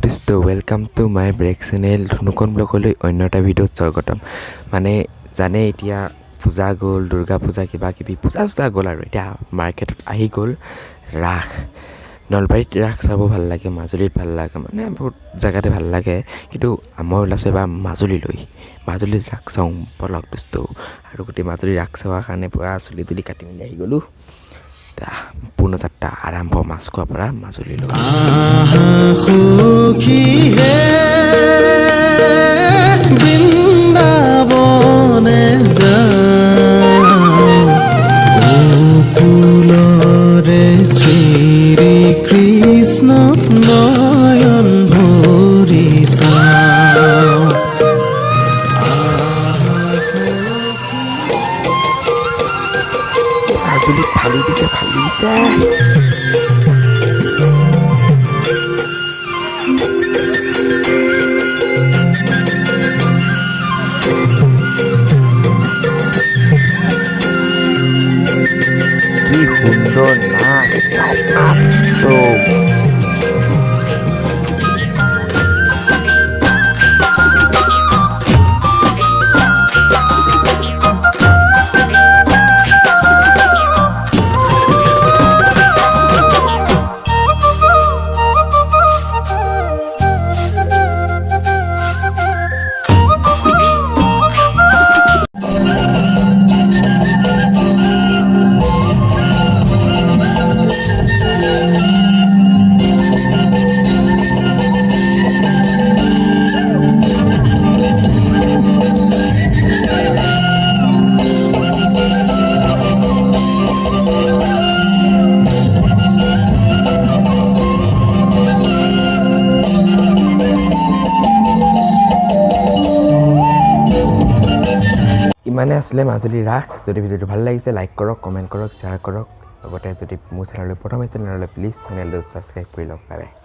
artist welcome to my break channel নতুন ব্লগলৈ অন্য এটা ভিডিঅ'ত স্বাগতম মানে জানে এতিয়া পূজা গ'ল দুৰ্গা পূজা কিবা কিবি পূজা গ'ল আৰু এতিয়া মাৰ্কেটত আহি গ'ল ৰাস নলবাৰীত ৰাস চাব ভাল লাগে মাজুলীত ভাল লাগে মানে বহুত জেগাতে ভাল লাগে কিন্তু মই ওলাইছোঁ এবাৰ মাজুলীত ৰাস চাওঁ পলক দুষ্ট আৰু গোটেই মাজুলীত ৰাস চোৱাৰ কাৰণে পূৰা চুলি তুলি কাটি মেলি আহি গ'লোঁ পূৰ্ণ যাত্ৰা আৰম্ভ মাছখোৱাৰ পৰা মাজুলীলৈ বৃন্দাবনে কুলৰে শ্ৰী কৃষ্ণ নয়ন ভৰি মাজুলীত ফালি দিছে কি সুন্দৰ নাচ ইমানে আছিলে মাজুলী ৰাস যদি ভিডিঅ'টো ভাল লাগিছে লাইক কৰক কমেণ্ট কৰক শ্বেয়াৰ কৰক লগতে যদি মোৰ চেনেললৈ প্ৰথম আহিছে তেনেহ'লে প্লিজ চেনেলটো ছাবস্ক্ৰাইব কৰি লওক বাই বাই